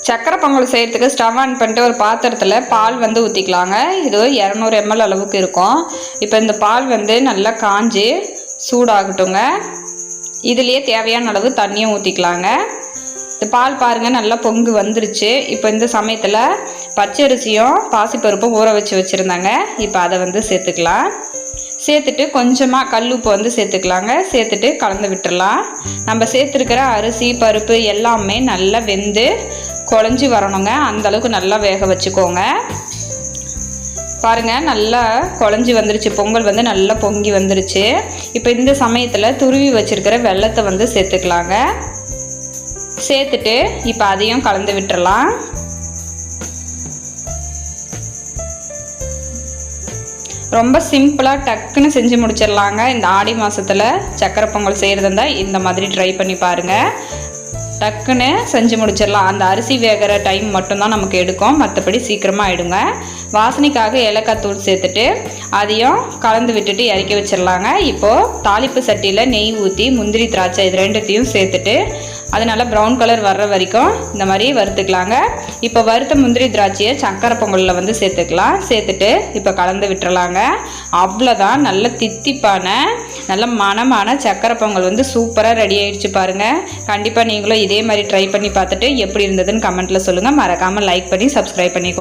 சக்கரை பொங்கல் செய்கிறதுக்கு stove on பண்ணிட்டு ஒரு பாத்திரத்தில் பால் வந்து ஊற்றிக்கலாங்க. இது 200 ml அளவுக்கு இருக்கும். இப்போ இந்த பால் வந்து நல்லா காஞ்சி சூடாகட்டுங்க. இதுலேயே தேவையான அளவு தண்ணியும் ஊற்றிக்கலாங்க. இந்த பால் பாருங்கள் நல்லா பொங்கு வந்துருச்சு. இப்போ இந்த சமயத்தில் பச்சரிசியும் பாசிப்பருப்பும் ஊற வச்சு வச்சுருந்தாங்க. இப்போ அதை வந்து சேர்த்துக்கலாம். சேர்த்துட்டு கொஞ்சமாக கல் உப்பு வந்து சேர்த்துக்கலாங்க. சேர்த்துட்டு கலந்து விட்டுடலாம். நம்ம சேர்த்துருக்கிற அரிசி பருப்பு எல்லாமே நல்லா வெந்து குழஞ்சி வரணுங்க. அந்தளவுக்கு நல்லா வேக வச்சுக்கோங்க. பாருங்கள் நல்லா குழஞ்சி வந்துருச்சு. பொங்கல் வந்து நல்லா பொங்கி வந்துருச்சு. இப்போ இந்த சமயத்தில் துருவி வச்சுருக்கிற வெல்லத்தை வந்து சேர்த்துக்கலாங்க. சேர்த்துட்டு இப்போ அதையும் கலந்து விட்டுறலாம். ரொம்ப சிம்பிளாக டக்குன்னு செஞ்சு முடிச்சிடலாங்க. இந்த ஆடி மாதத்தில் சக்கரை பொங்கல் செய்கிறது இருந்தால் இந்த மாதிரி ட்ரை பண்ணி பாருங்கள். டக்குன்னு செஞ்சு முடிச்சிடலாம். அந்த அரிசி வேகிற டைம் மட்டும்தான் நமக்கு எடுக்கும், மற்றபடி சீக்கிரமாக ஆகிடுங்க. வாசனைக்காக ஏலக்காய் தூள் சேர்த்துட்டு அதையும் கலந்து விட்டுட்டு இறக்கி வச்சிடலாங்க. இப்போது தாளிப்பு சட்டியில் நெய் ஊற்றி முந்திரி திராட்சை இது ரெண்டுத்தையும் சேர்த்துட்டு அது நல்லா ப்ரௌன் கலர் வர்ற வரைக்கும் இந்த மாதிரி வறுத்துக்கலாங்க. இப்போ வறுத்த முந்திரி திராட்சையை சக்கரை பொங்கலில் வந்து சேர்த்துக்கலாம். சேர்த்துட்டு இப்போ கலந்து விட்டுறலாங்க. அவ்வளோதான், நல்ல தித்திப்பான நல்ல மணமான சக்கரை பொங்கல் வந்து சூப்பராக ரெடி ஆகிடுச்சு பாருங்கள். கண்டிப்பாக நீங்களும் இதே மாதிரி ட்ரை பண்ணி பார்த்துட்டு எப்படி இருந்ததுன்னு கமெண்ட்டில் சொல்லுங்கள். மறக்காமல் லைக் பண்ணி சப்ஸ்கிரைப் பண்ணிக்கோங்க.